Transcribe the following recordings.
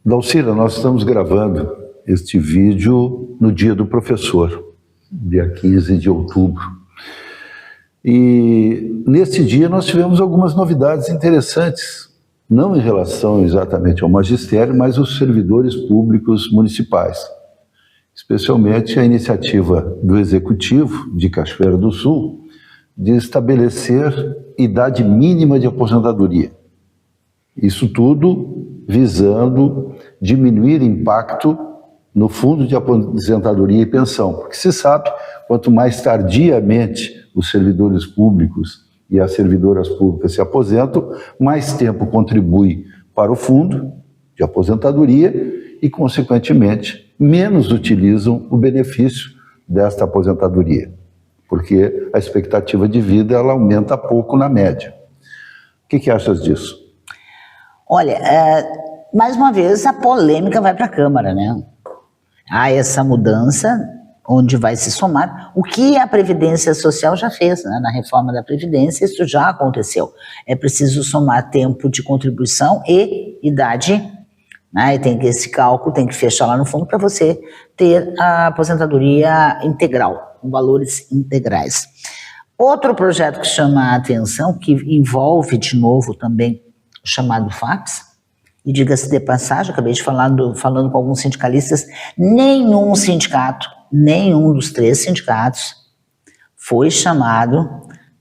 Dalcira, nós estamos gravando este vídeo no Dia do Professor, dia 15 de outubro. E nesse dia nós tivemos algumas novidades interessantes, não em relação exatamente ao magistério, mas aos servidores públicos municipais. Especialmente a iniciativa do Executivo de Cachoeira do Sul de estabelecer idade mínima de aposentadoria. Isso tudo visando diminuir impacto no fundo de aposentadoria e pensão, porque se sabe, quanto mais tardiamente os servidores públicos e as servidoras públicas se aposentam, mais tempo contribui para o fundo de aposentadoria e, consequentemente, menos utilizam o benefício desta aposentadoria, porque a expectativa de vida ela aumenta pouco na média. O que achas disso? Olha, mais uma vez a polêmica vai para a Câmara, né? Há essa mudança onde vai se somar o que a Previdência Social já fez, né? Na reforma da Previdência isso já aconteceu. É preciso somar tempo de contribuição e idade, né? E tem que esse cálculo tem que fechar lá no fundo para você ter a aposentadoria integral, com valores integrais. Outro projeto que chama a atenção, que envolve de novo também o chamado FAPS, e diga-se de passagem, acabei de falando com alguns sindicalistas, nenhum sindicato, nenhum dos 3 sindicatos foi chamado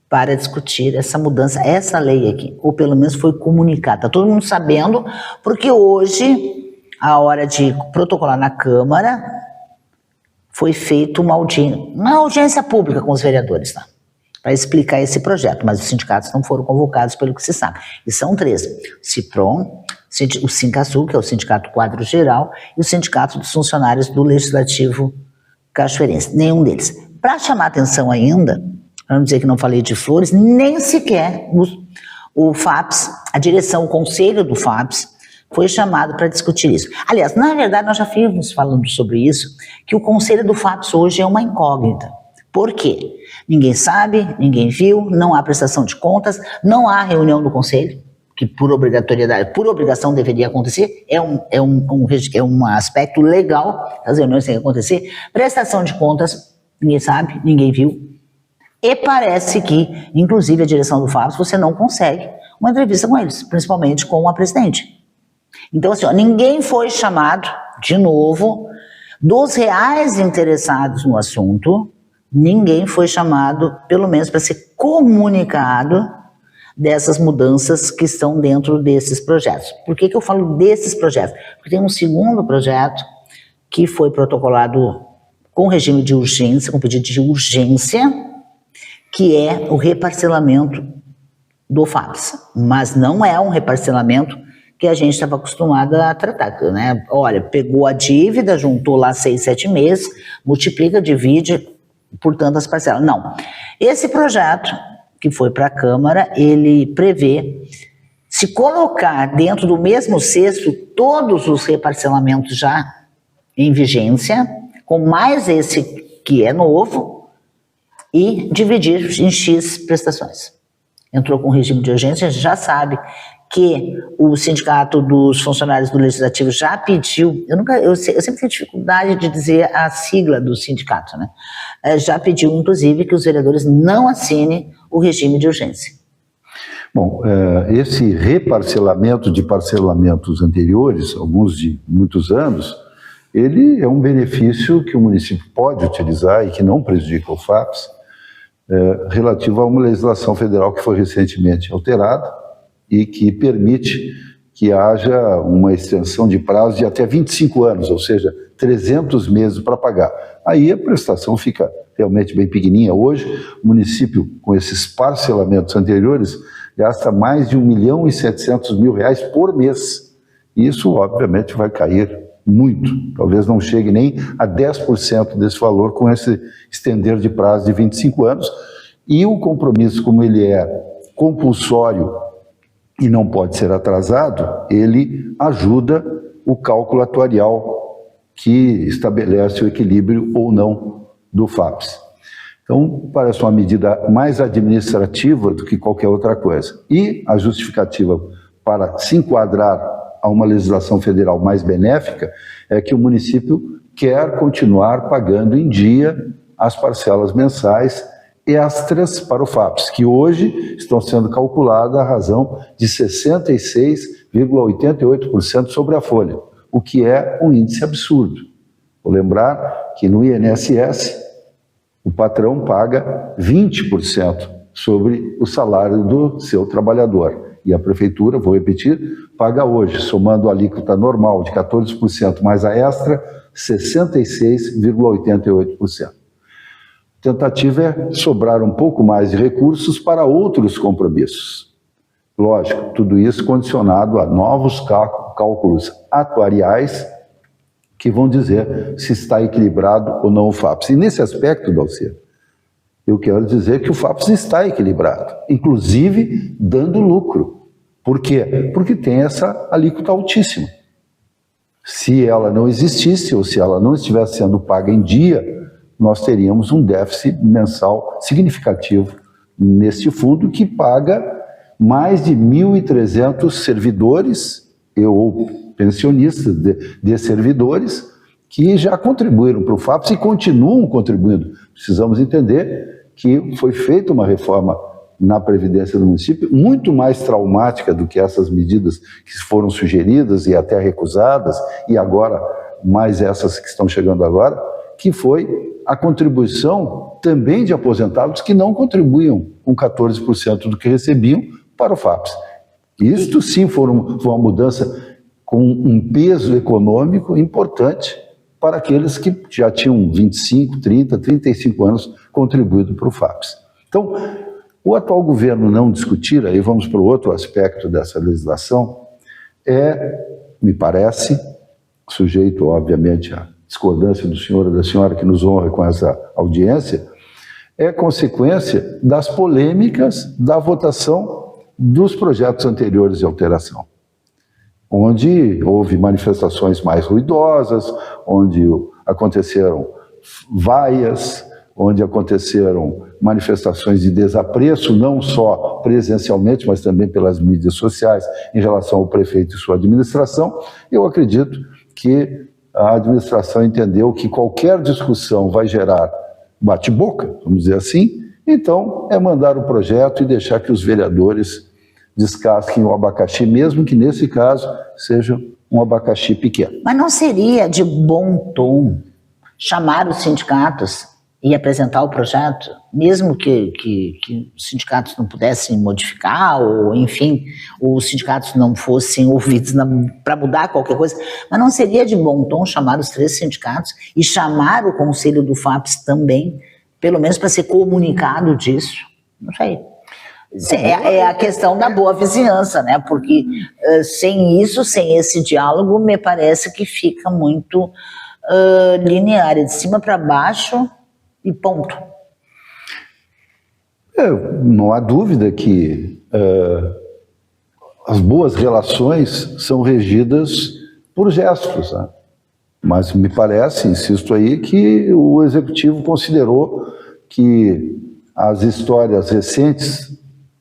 para discutir essa mudança, essa lei aqui, ou pelo menos foi comunicada. Está todo mundo sabendo, porque hoje, a hora de protocolar na Câmara, foi feita uma audiência pública com os vereadores, tá? Para explicar esse projeto, mas os sindicatos não foram convocados pelo que se sabe. E são 3, CIPROM, o Sincasul, que é o Sindicato Quadro Geral, e o Sindicato dos Funcionários do Legislativo Cachoeirense, nenhum deles. Para chamar atenção ainda, para não dizer que não falei de flores, nem sequer o FAPS, a direção, o conselho do FAPS, foi chamado para discutir isso. Aliás, na verdade, nós já vimos falando sobre isso, que o conselho do FAPS hoje é uma incógnita. Por quê? Ninguém sabe, ninguém viu, não há prestação de contas, não há reunião do conselho, que por obrigatoriedade, por obrigação deveria acontecer, é um aspecto legal, as reuniões têm que acontecer, prestação de contas, ninguém sabe, ninguém viu, e parece que, inclusive a direção do FAPS, você não consegue uma entrevista com eles, principalmente com a presidente. Então assim, ó, ninguém foi chamado, de novo, dos reais interessados no assunto, ninguém foi chamado, pelo menos para ser comunicado dessas mudanças que estão dentro desses projetos. Por que eu falo desses projetos? Porque tem um segundo projeto que foi protocolado com regime de urgência, com pedido de urgência, que é o reparcelamento do FAPS. Mas não é um reparcelamento que a gente estava acostumado a tratar, né? Olha, pegou a dívida, juntou lá 6, 7 meses, multiplica, divide por tantas parcelas. Não. Esse projeto que foi para a Câmara, ele prevê se colocar dentro do mesmo cesto todos os reparcelamentos já em vigência, com mais esse que é novo, e dividir em X prestações. Entrou com regime de urgência, já sabe que o Sindicato dos Funcionários do Legislativo já pediu, eu sempre tenho dificuldade de dizer a sigla do sindicato, né? Já pediu, inclusive, que os vereadores não assinem o regime de urgência. Bom, esse reparcelamento de parcelamentos anteriores, alguns de muitos anos, ele é um benefício que o município pode utilizar e que não prejudica o FAPS, relativo a uma legislação federal que foi recentemente alterada e que permite que haja uma extensão de prazo de até 25 anos, ou seja, 300 meses para pagar. Aí a prestação fica realmente bem pequenininha. Hoje, o município, com esses parcelamentos anteriores, gasta mais de R$1.700.000 por mês. Isso, obviamente, vai cair muito. Talvez não chegue nem a 10% desse valor com esse estender de prazo de 25 anos. E o compromisso, como ele é compulsório e não pode ser atrasado, ele ajuda o cálculo atuarial que estabelece o equilíbrio ou não do FAPS. Então, parece uma medida mais administrativa do que qualquer outra coisa. E a justificativa para se enquadrar a uma legislação federal mais benéfica é que o município quer continuar pagando em dia as parcelas mensais extras para o FAPES, que hoje estão sendo calculadas à razão de 66,88% sobre a folha, o que é um índice absurdo. Vou lembrar que no INSS o patrão paga 20% sobre o salário do seu trabalhador. E a prefeitura, vou repetir, paga hoje, somando a alíquota normal de 14% mais a extra, 66,88%. A tentativa é sobrar um pouco mais de recursos para outros compromissos. Lógico, tudo isso condicionado a novos cálculos atuariais que vão dizer se está equilibrado ou não o FAPES. E nesse aspecto, Dalcir, eu quero dizer que o FAPES está equilibrado, inclusive dando lucro. Por quê? Porque tem essa alíquota altíssima. Se ela não existisse ou se ela não estivesse sendo paga em dia, nós teríamos um déficit mensal significativo neste fundo que paga mais de 1.300 servidores ou pensionistas de servidores que já contribuíram para o FAPES e continuam contribuindo. Precisamos entender que foi feita uma reforma na Previdência do município muito mais traumática do que essas medidas que foram sugeridas e até recusadas, e agora mais essas que estão chegando agora, que foi a contribuição também de aposentados que não contribuíam com 14% do que recebiam para o FAPES. Isto sim foi uma mudança com um peso econômico importante para aqueles que já tinham 25, 30, 35 anos contribuído para o FAPES. Então, o atual governo não discutir, aí vamos para o outro aspecto dessa legislação, me parece, sujeito obviamente à discordância do senhor e da senhora que nos honra com essa audiência, é consequência das polêmicas da votação dos projetos anteriores de alteração, onde houve manifestações mais ruidosas, onde aconteceram vaias, onde aconteceram manifestações de desapreço, não só presencialmente, mas também pelas mídias sociais, em relação ao prefeito e sua administração. Eu acredito que a administração entendeu que qualquer discussão vai gerar bate-boca, vamos dizer assim, então é mandar o projeto e deixar que os vereadores descasquem o abacaxi, mesmo que nesse caso seja um abacaxi pequeno. Mas não seria de bom tom chamar os sindicatos e apresentar o projeto, mesmo que os sindicatos não pudessem modificar, ou enfim, os sindicatos não fossem ouvidos para mudar qualquer coisa, mas não seria de bom tom chamar os 3 sindicatos e chamar o conselho do FAPES também, pelo menos para ser comunicado disso? Não sei. É a questão da boa vizinhança, né? Porque sem isso, sem esse diálogo, me parece que fica muito linear, de cima para baixo e ponto. Não há dúvida que as boas relações são regidas por gestos, né? Mas me parece, insisto aí, que o Executivo considerou que as histórias recentes,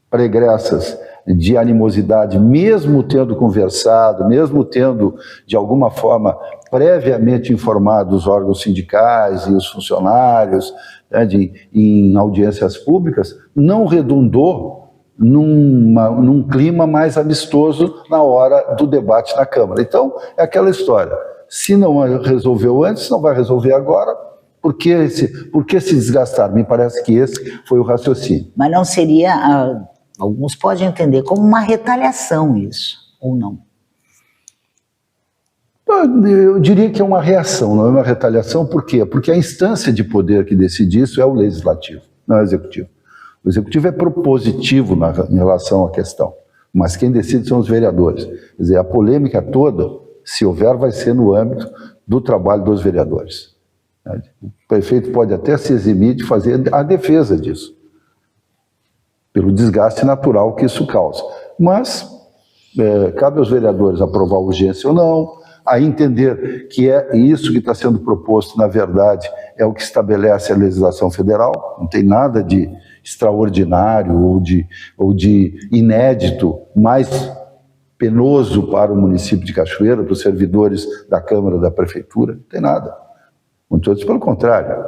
pregressas, de animosidade, mesmo tendo conversado, mesmo tendo, de alguma forma, previamente informado os órgãos sindicais e os funcionários, né, em audiências públicas, não redundou num clima mais amistoso na hora do debate na Câmara. Então, é aquela história, se não resolveu antes, não vai resolver agora, por que se desgastar? Me parece que esse foi o raciocínio. Mas não seria... Alguns podem entender como uma retaliação isso, ou não? Eu diria que é uma reação, não é uma retaliação. Por quê? Porque a instância de poder que decide isso é o Legislativo, não é o Executivo. O Executivo é propositivo em relação à questão, mas quem decide são os vereadores. Quer dizer, a polêmica toda, se houver, vai ser no âmbito do trabalho dos vereadores. O prefeito pode até se eximir de fazer a defesa disso, pelo desgaste natural que isso causa. Mas cabe aos vereadores aprovar a urgência ou não, a entender que é isso que está sendo proposto, na verdade, é o que estabelece a legislação federal, não tem nada de extraordinário ou de inédito, mais penoso para o município de Cachoeira, para os servidores da Câmara, da Prefeitura, não tem nada. Muito antes, pelo contrário.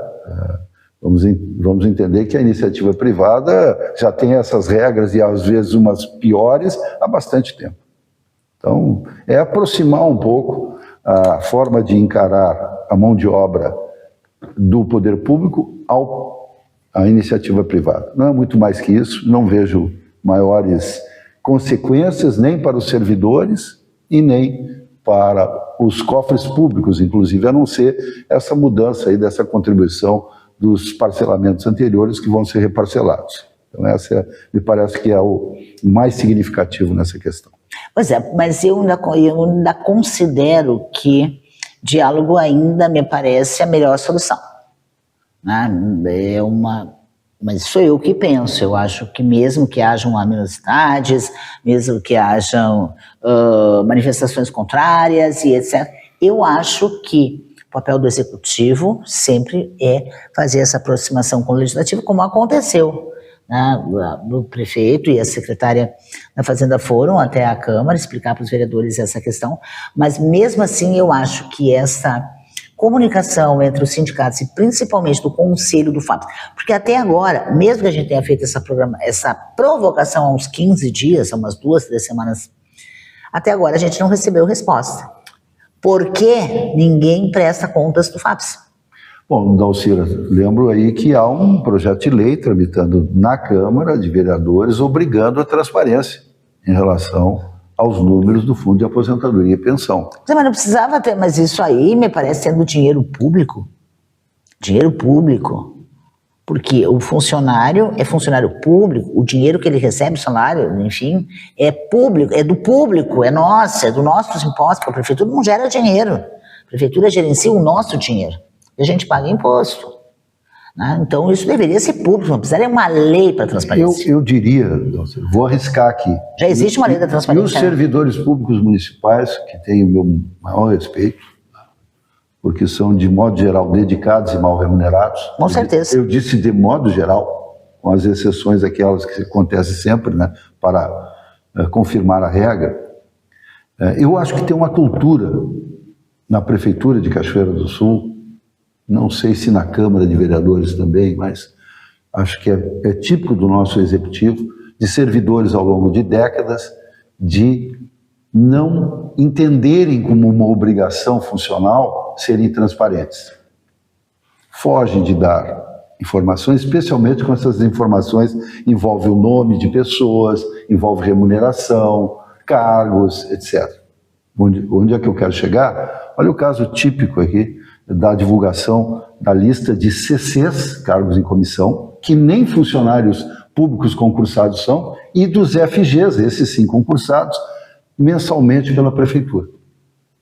Vamos entender que a iniciativa privada já tem essas regras e às vezes umas piores há bastante tempo. Então, é aproximar um pouco a forma de encarar a mão de obra do poder público à iniciativa privada. Não é muito mais que isso, não vejo maiores consequências nem para os servidores e nem para os cofres públicos, inclusive, a não ser essa mudança aí dessa contribuição dos parcelamentos anteriores que vão ser reparcelados. Então essa me parece que é o mais significativo nessa questão. Pois é, mas eu ainda considero que diálogo ainda me parece a melhor solução. Né? Mas sou eu que penso, eu acho que mesmo que hajam animosidades, mesmo que hajam manifestações contrárias e etc., eu acho que o papel do executivo sempre é fazer essa aproximação com o legislativo, como aconteceu. Né? O prefeito e a secretária da Fazenda foram até a Câmara explicar para os vereadores essa questão, mas mesmo assim eu acho que essa comunicação entre os sindicatos e principalmente do Conselho do FAPES, porque até agora, mesmo que a gente tenha feito essa provocação há uns 15 dias, há umas 2, 3 semanas, até agora a gente não recebeu resposta. Por que ninguém presta contas do FAPES? Bom, Dalcira, lembro aí que há um projeto de lei tramitando na Câmara de Vereadores obrigando a transparência em relação aos números do Fundo de Aposentadoria e Pensão. Mas não precisava ter, mas isso aí me parece sendo dinheiro público. Dinheiro público. Porque o funcionário é funcionário público, o dinheiro que ele recebe, o salário, enfim, é público, é do público, é nosso, é dos nossos impostos, porque a prefeitura não gera dinheiro. A prefeitura gerencia o nosso dinheiro. E a gente paga imposto. Né? Então isso deveria ser público, não precisaria uma lei para transparência. Eu diria, vou arriscar aqui. Já existe uma lei da transparência. E os servidores públicos municipais, que têm o meu maior respeito, porque são, de modo geral, dedicados e mal remunerados. Com certeza. Eu disse de modo geral, com as exceções aquelas que acontecem sempre, né, para confirmar a regra. Eu acho que tem uma cultura na Prefeitura de Cachoeira do Sul, não sei se na Câmara de Vereadores também, mas acho que é típico do nosso Executivo, de servidores ao longo de décadas, de não entenderem como uma obrigação funcional serem transparentes. Fogem de dar informações, especialmente quando essas informações envolvem o nome de pessoas, envolvem remuneração, cargos, etc. Onde é que eu quero chegar? Olha o caso típico aqui da divulgação da lista de CCs, cargos em comissão, que nem funcionários públicos concursados são, e dos FGs, esses sim concursados, mensalmente pela Prefeitura.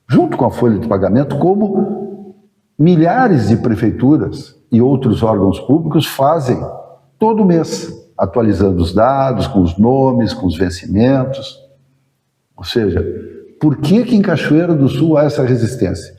Junto com a folha de pagamento, como milhares de prefeituras e outros órgãos públicos fazem todo mês, atualizando os dados, com os nomes, com os vencimentos. Ou seja, por que em Cachoeira do Sul há essa resistência?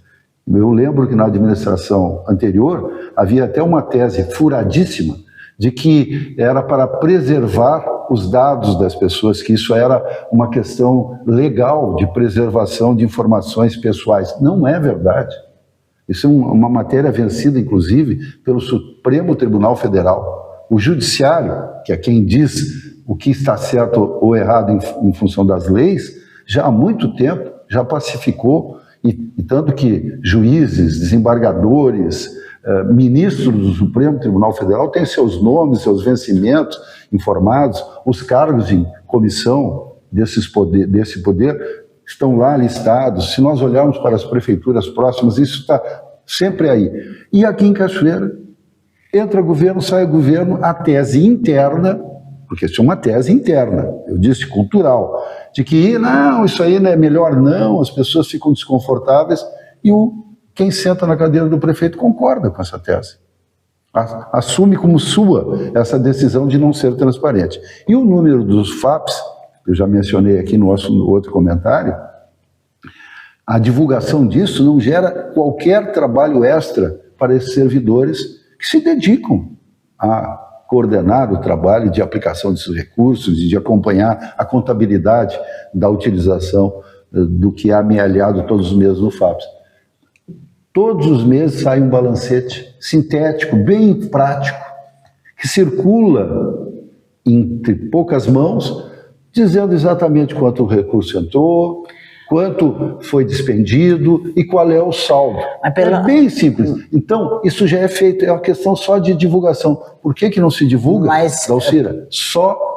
Eu lembro que na administração anterior havia até uma tese furadíssima de que era para preservar os dados das pessoas, que isso era uma questão legal de preservação de informações pessoais. Não é verdade. Isso é uma matéria vencida, inclusive, pelo Supremo Tribunal Federal. O Judiciário, que é quem diz o que está certo ou errado em função das leis, já há muito tempo já pacificou, e tanto que juízes, desembargadores, ministros do Supremo Tribunal Federal têm seus nomes, seus vencimentos informados, os cargos de comissão desse poder estão lá listados. Se nós olharmos para as prefeituras próximas, isso está sempre aí. E aqui em Cachoeira, entra governo, sai governo, a tese interna, porque isso é uma tese interna, eu disse cultural, de que não, isso aí não é melhor não, as pessoas ficam desconfortáveis, e quem senta na cadeira do prefeito concorda com essa tese. Assume como sua essa decisão de não ser transparente. E o número dos FAPs, eu já mencionei aqui no outro comentário, a divulgação disso não gera qualquer trabalho extra para esses servidores que se dedicam a coordenar o trabalho de aplicação desses recursos e de acompanhar a contabilidade da utilização do que é amealhado todos os meses no FAPES. Todos os meses sai um balancete sintético, bem prático, que circula entre poucas mãos, dizendo exatamente quanto o recurso entrou, quanto foi despendido e qual é o saldo. É bem simples. Então, isso já é feito, é uma questão só de divulgação. Por que não se divulga, Dalcira? Só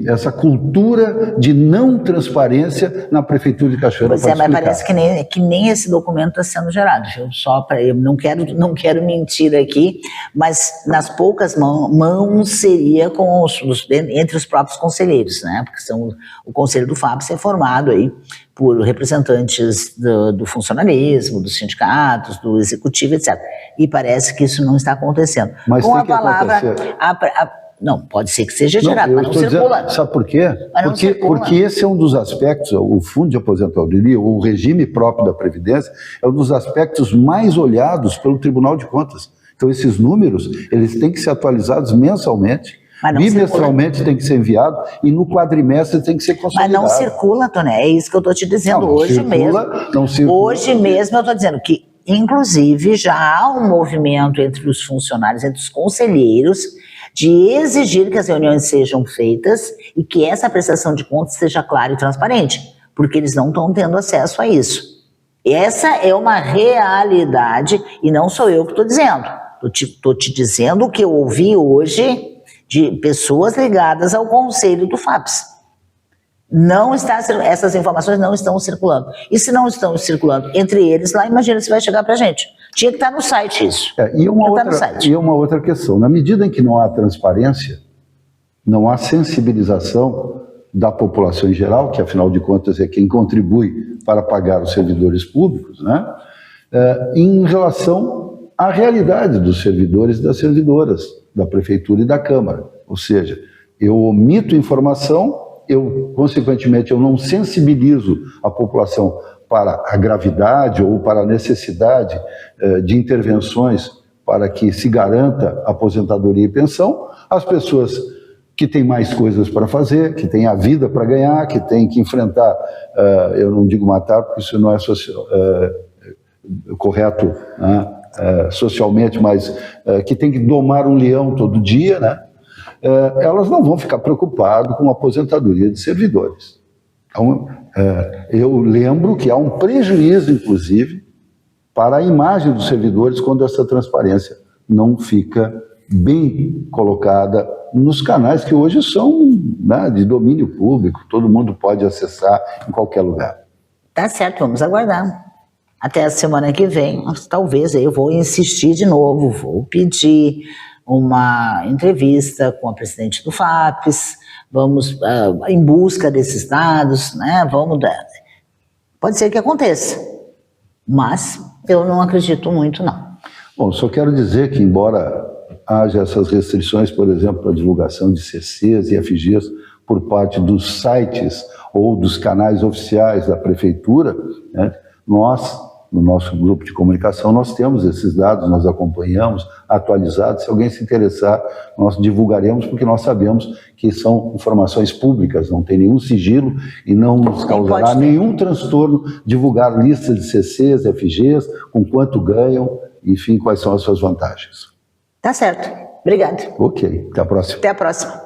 essa cultura de não transparência na Prefeitura de Cachoeira. Pois é, mas parece que nem esse documento está sendo gerado. Eu não quero mentir aqui, mas nas poucas mãos seria entre os próprios conselheiros, né? Porque o Conselho do FAPES é formado aí por representantes do funcionalismo, dos sindicatos, do executivo, etc. E parece que isso não está acontecendo. Mas tem que acontecer. Não, pode ser que seja gerado, mas não circula. Sabe por quê? Porque esse é um dos aspectos, o Fundo de Aposentadoria, o regime próprio da Previdência, é um dos aspectos mais olhados pelo Tribunal de Contas. Então, esses números, eles têm que ser atualizados mensalmente, bimestralmente tem que ser enviado, e no quadrimestre tem que ser consolidado. Mas não circula, Toné, é isso que eu estou te dizendo hoje mesmo. Hoje mesmo eu estou dizendo que, inclusive, já há um movimento entre os funcionários, entre os conselheiros, de exigir que as reuniões sejam feitas e que essa prestação de contas seja clara e transparente, porque eles não estão tendo acesso a isso. Essa é uma realidade e não sou eu que estou dizendo. Estou te dizendo o que eu ouvi hoje de pessoas ligadas ao Conselho do FAPES. Essas informações não estão circulando. E se não estão circulando entre eles, lá imagina se vai chegar para a gente. Tinha que estar no site isso. E uma outra questão. Na medida em que não há transparência, não há sensibilização da população em geral, que afinal de contas é quem contribui para pagar os servidores públicos, né? Em relação à realidade dos servidores e das servidoras da Prefeitura e da Câmara. Ou seja, eu omito informação, consequentemente, eu não sensibilizo a população para a gravidade ou para a necessidade de intervenções para que se garanta aposentadoria e pensão. As pessoas que têm mais coisas para fazer, que têm a vida para ganhar, que têm que enfrentar, eu não digo matar, porque isso não é correto, né, socialmente, mas que têm que domar um leão todo dia, né? Elas não vão ficar preocupadas com a aposentadoria de servidores. Então, eu lembro que há um prejuízo, inclusive, para a imagem dos servidores quando essa transparência não fica bem colocada nos canais que hoje são, né, de domínio público, todo mundo pode acessar em qualquer lugar. Tá certo, vamos aguardar. Até a semana que vem, talvez eu vou insistir de novo, vou pedir uma entrevista com a presidente do FAPES, vamos em busca desses dados, né? Pode ser que aconteça, mas eu não acredito muito, não. Bom, só quero dizer que, embora haja essas restrições, por exemplo, para a divulgação de CCs e FGs por parte dos sites ou dos canais oficiais da Prefeitura, né, nós, no nosso grupo de comunicação, nós temos esses dados, nós acompanhamos, atualizados. Se alguém se interessar, nós divulgaremos, porque nós sabemos que são informações públicas, não tem nenhum sigilo e não nos causará nenhum transtorno divulgar listas de CCs, FGs, com quanto ganham, enfim, quais são as suas vantagens. Tá certo. Obrigado. Ok, até a próxima. Até a próxima.